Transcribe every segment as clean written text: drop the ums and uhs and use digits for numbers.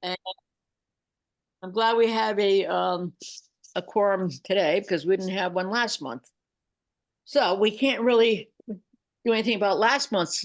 And I'm glad we have a quorum today because we didn't have one last month. So we can't really do anything about last month's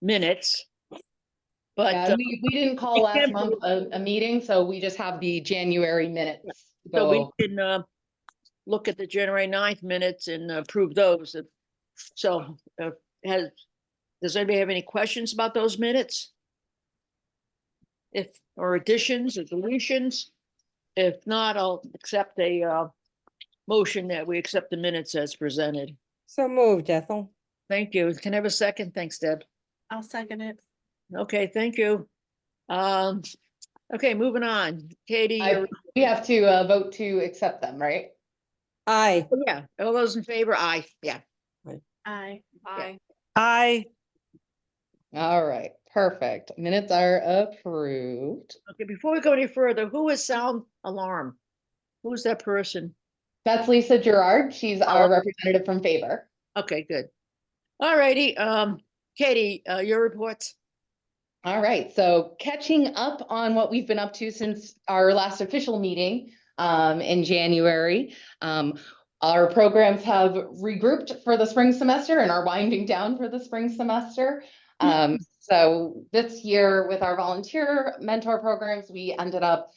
minutes. But Yeah, we didn't call we last can- month a meeting, so we just have the January minutes. to so go we over. can look at the January 9th minutes and approve those. So does anybody have any questions about those minutes? Or additions or deletions? If not, I'll accept a motion that we accept the minutes as presented. So moved, Ethel. Thank you. Can I have a second? Thanks, Deb. I'll second it. Okay, thank you. Okay, moving on. Katie, We have to vote to accept them, right? Aye. yeah, all those in favor? Aye, yeah. Aye. Aye. Aye. All right, perfect. Minutes are approved. Okay, before we go any further, who is Sound Alarm? Who's that person? That's Lisa Gerard. She's our representative from Favor. Okay, good. All righty, Katie, your reports? All right, so catching up on what we've been up to since our last official meeting in January. Our programs have regrouped for the spring semester and are winding down for the spring semester. So this year with our volunteer mentor programs, we ended up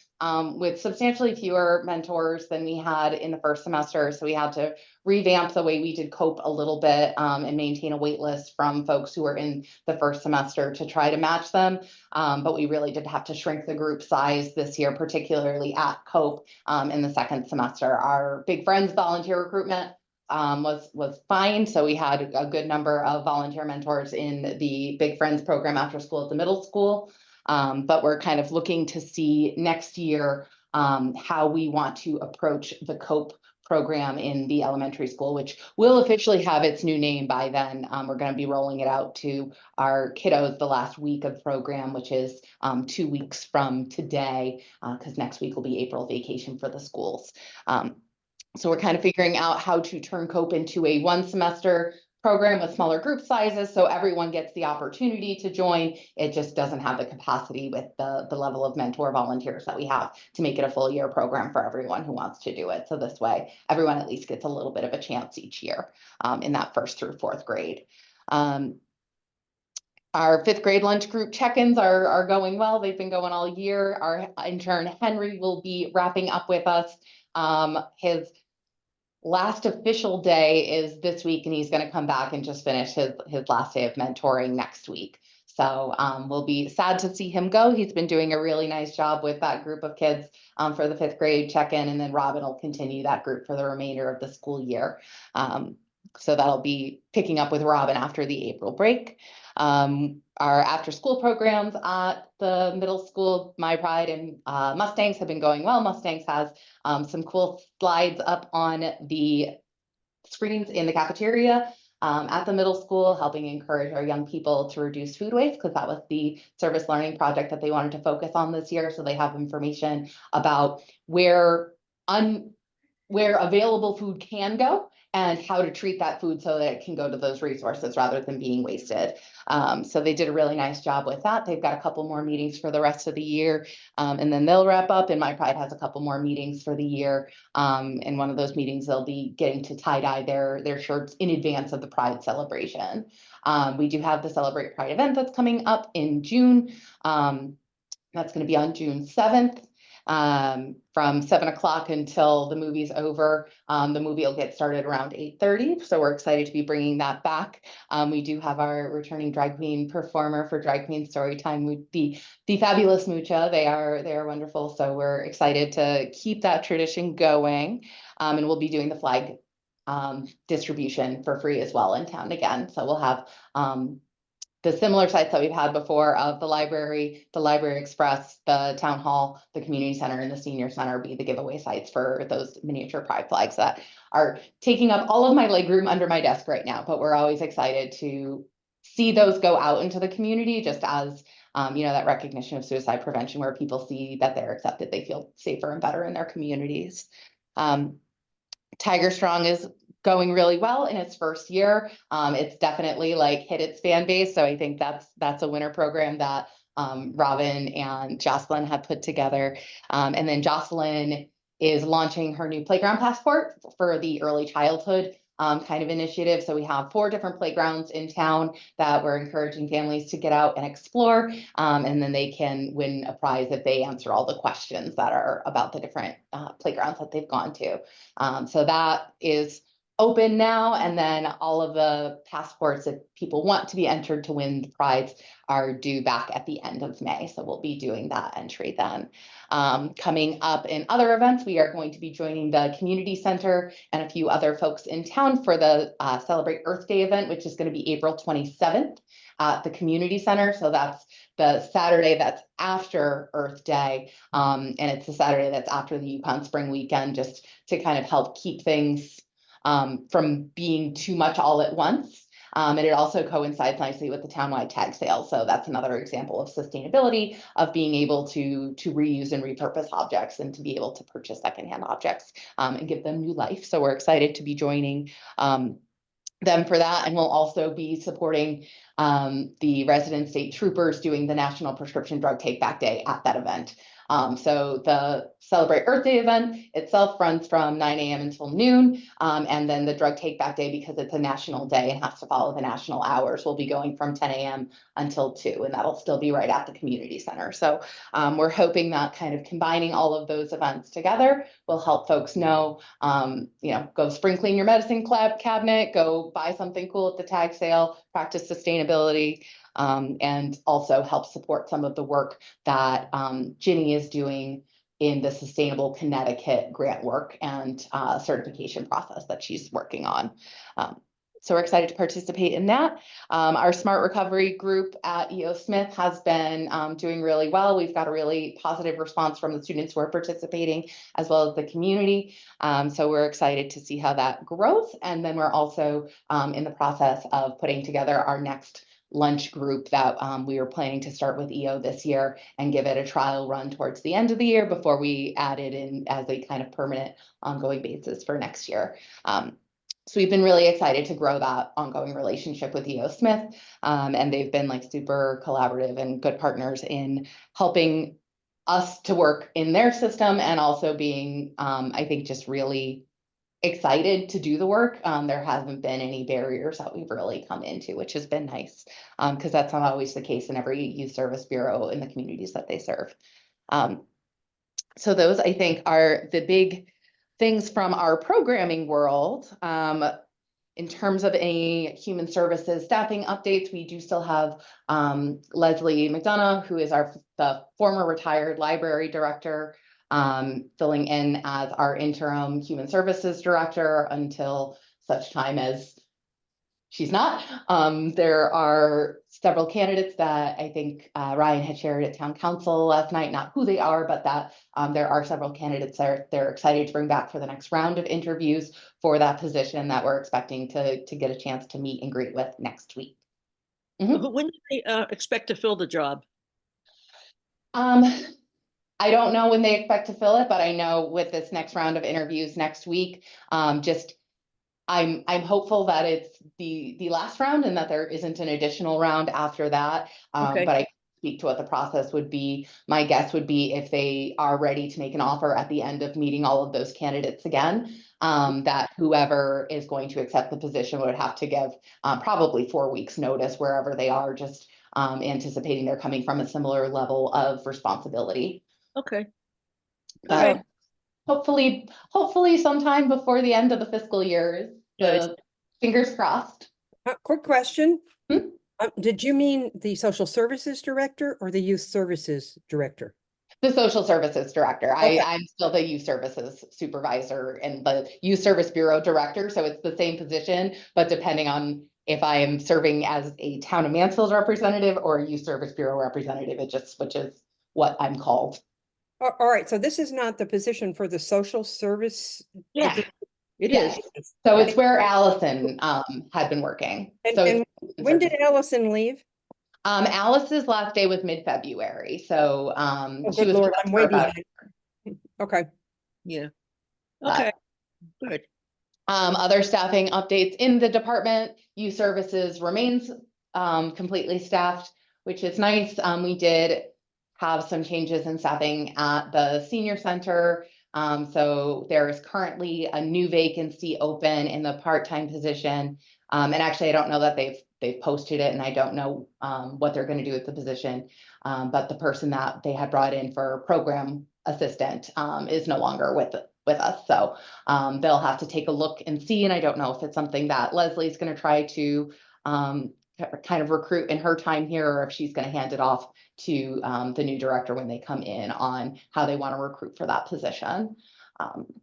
with substantially fewer mentors than we had in the first semester. So we had to revamp the way we did COPE a little bit and maintain a wait list from folks who were in the first semester to try to match them. But we really did have to shrink the group size this year, particularly at COPE in the second semester. Our Big Friends volunteer recruitment was fine. So we had a good number of volunteer mentors in the Big Friends program after school at the middle school. But we're kind of looking to see next year how we want to approach the COPE program in the elementary school, which will officially have its new name by then. We're going to be rolling it out to our kiddos the last week of the program, which is 2 weeks from today, because next week will be April vacation for the schools. So we're kind of figuring out how to turn COPE into a one semester program with smaller group sizes, so everyone gets the opportunity to join. It just doesn't have the capacity with the level of mentor volunteers that we have to make it a full year program for everyone who wants to do it. So this way, everyone at least gets a little bit of a chance each year in that first through fourth grade. Our fifth grade lunch group check-ins are going well. They've been going all year. Our intern Henry will be wrapping up with us. His last official day is this week, and he's going to come back and just finish his last day of mentoring next week. So we'll be sad to see him go. He's been doing a really nice job with that group of kids for the fifth grade check-in, and then Robin will continue that group for the remainder of the school year. So that'll be picking up with Robin after the April break. Our after school programs at the middle school, My Pride and Mustangs have been going well. Mustangs has some cool slides up on the screens in the cafeteria at the middle school, helping encourage our young people to reduce food waste, because that was the service learning project that they wanted to focus on this year. So they have information about where available food can go and how to treat that food so that it can go to those resources rather than being wasted. So they did a really nice job with that. They've got a couple more meetings for the rest of the year, and then they'll wrap up, and My Pride has a couple more meetings for the year. In one of those meetings, they'll be getting to tie-dye their shirts in advance of the Pride celebration. We do have the Celebrate Pride event that's coming up in June. That's going to be on June 7th. From 7 o'clock until the movie's over. The movie will get started around 8:30, so we're excited to be bringing that back. We do have our returning drag queen performer for Drag Queen Storytime, the fabulous Mucha. They are wonderful, so we're excited to keep that tradition going. And we'll be doing the flag distribution for free as well in town again. So we'll have the similar sites that we've had before of the Library Express, the Town Hall, the Community Center, and the Senior Center be the giveaway sites for those miniature Pride flags that are taking up all of my legroom under my desk right now. But we're always excited to see those go out into the community, just as that recognition of suicide prevention, where people see that they're accepted, they feel safer and better in their communities. Tiger Strong is going really well in its first year. It's definitely hit its fan base. So I think that's a winter program that Robin and Jocelyn had put together. And then Jocelyn is launching her new playground passport for the early childhood kind of initiative. So we have 4 different playgrounds in town that we're encouraging families to get out and explore. And then they can win a prize if they answer all the questions that are about the different playgrounds that they've gone to. So that is open now, and then all of the passports, if people want to be entered to win the prize, are due back at the end of May. So we'll be doing that entry then. Coming up in other events, we are going to be joining the community center and a few other folks in town for the Celebrate Earth Day event, which is going to be April 27th at the community center. So that's the Saturday that's after Earth Day. And it's the Saturday that's after the Yukon Spring Weekend, just to kind of help keep things from being too much all at once. And it also coincides nicely with the townwide tag sale. So that's another example of sustainability, of being able to reuse and repurpose objects and to be able to purchase secondhand objects and give them new life. So we're excited to be joining them for that. And we'll also be supporting the resident state troopers doing the National Prescription Drug Take Back Day at that event. So the Celebrate Earth Day event itself runs from 9 a.m. until noon. And then the Drug Take Back Day, because it's a national day and has to follow the national hours, will be going from 10 a.m. until 2, and that'll still be right at the community center. So we're hoping that kind of combining all of those events together will help folks know, go spring clean your medicine cabinet, go buy something cool at the tag sale, practice sustainability, and also help support some of the work that Ginny is doing in the Sustainable Connecticut grant work and certification process that she's working on. So we're excited to participate in that. Our Smart Recovery group at EO Smith has been doing really well. We've got a really positive response from the students who are participating, as well as the community. So we're excited to see how that grows. And then we're also in the process of putting together our next lunch group that we are planning to start with EO this year and give it a trial run towards the end of the year before we add it in as a kind of permanent ongoing basis for next year. So we've been really excited to grow that ongoing relationship with EO Smith, and they've been like super collaborative and good partners in helping us to work in their system, and also being, I think, just really excited to do the work. There hasn't been any barriers that we've really come into, which has been nice, because that's not always the case in every youth service bureau in the communities that they serve. So those, I think, are the big things from our programming world. In terms of any human services staffing updates, we do still have Leslie McDonough, who is the former retired library director, filling in as our interim human services director until such time as she's not. There are several candidates that I think Ryan had shared at town council last night, not who they are, but that there are several candidates that they're excited to bring back for the next round of interviews for that position that we're expecting to get a chance to meet and greet with next week. When do they expect to fill the job? I don't know when they expect to fill it, but I know with this next round of interviews next week, I'm hopeful that it's the last round and that there isn't an additional round after that. Okay. But I speak to what the process would be. My guess would be, if they are ready to make an offer at the end of meeting all of those candidates again, that whoever is going to accept the position would have to give probably 4 weeks notice wherever they are, just anticipating they're coming from a similar level of responsibility. Okay. But hopefully sometime before the end of the fiscal year. Good. Fingers crossed. Quick question. Hmm? Did you mean the social services director or the youth services director? The social services director. Okay. I'm still the youth services supervisor and the youth service bureau director. So it's the same position, but depending on if I am serving as a town of Mansfield representative or a youth service bureau representative, it just switches what I'm called. All right, so this is not the position for the social service? Yeah, it Yes. is. So it's where Allison had been working. And, So and when did Allison leave? Alice's last day was mid-February. So Oh, she good was Lord, with I'm for way about- behind. Okay. Yeah. But- Okay, good. Other staffing updates in the department, youth services remains completely staffed. which is nice. We did have some changes in staffing at the senior center. So there is currently a new vacancy open in the part-time position. And actually, I don't know that they've posted it, and I don't know what they're going to do with the position. But the person that they had brought in for program assistant is no longer with us. So they'll have to take a look and see. And I don't know if it's something that Leslie's going to try to kind of recruit in her time here, or if she's going to hand it off to the new director when they come in on how they want to recruit for that position.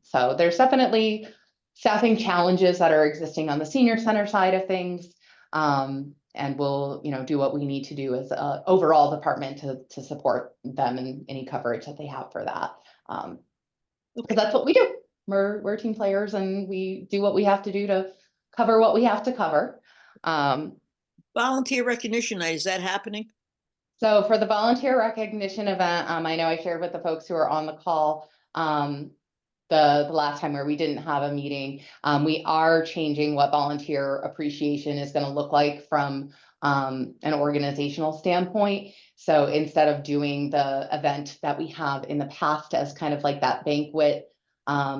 So there's definitely staffing challenges that are existing on the senior center side of things. And we'll, do what we need to do as a overall department to support them in any coverage that they have for that. Because that's what we do. We're team players, and we do what we have to do to cover what we have to cover. Volunteer recognition night, is that happening? So for the volunteer recognition event, I know I shared with the folks who are on the call, the last time where we didn't have a meeting, we are changing what volunteer appreciation is going to look like from an organizational standpoint. So instead of doing the event that we have in the past as kind of like that banquet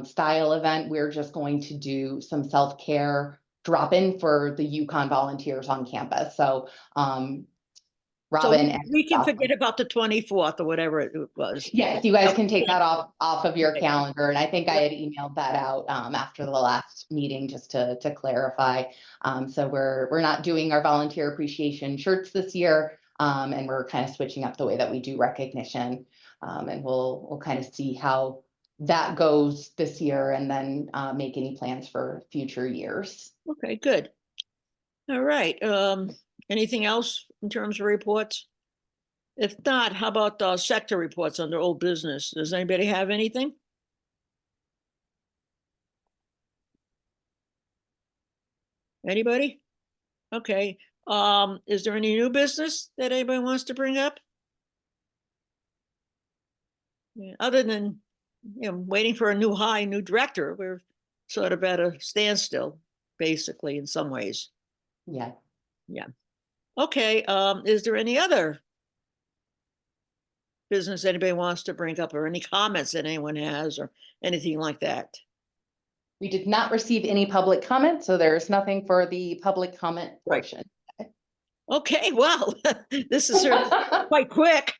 style event, we're just going to do some self-care drop-in for the UConn volunteers on campus. So Robin. So we can forget about the 24th or whatever it was. Yes, you guys can take that off of your Okay. calendar. And I think I had emailed that out after the last meeting just to clarify. So we're not doing our volunteer appreciation shirts this year. And we're kind of switching up the way that we do recognition. And we'll kind of see how that goes this year, and then make any plans for future years. Okay, good. All right. Anything else in terms of reports? If not, how about sector reports under old business? Does anybody have anything? Anybody? Okay. Is there any new business that anybody wants to bring up? Yeah, other than, waiting for a new director, we're sort of at a standstill, basically, in some ways. Yeah. Okay, is there any other business anybody wants to bring up, or any comments that anyone has, or anything like that? We did not receive any public comment, so there's nothing for the public comment Right. portion. Okay, well, this is certainly quite quick.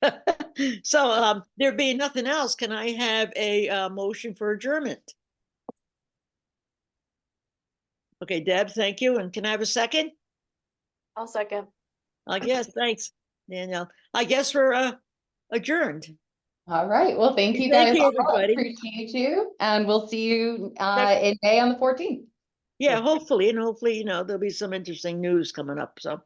So, there being nothing else, can I have a motion for adjournment? Okay, Deb, thank you. And can I have a second? I'll second. I guess, thanks, Danielle. I guess we're adjourned. All right. Well, thank you Thank guys you, all. everybody. Appreciate you. And we'll see you in May on the 14th. Yeah, hopefully, there'll be some interesting news coming up, so.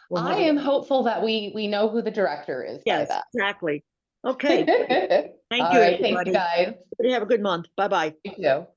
we'll have I am hopeful that we know who the director is by Yes, that. exactly. Okay, thank All you, right. Thank everybody. you guys. Everybody have a good month. Bye-bye. You too.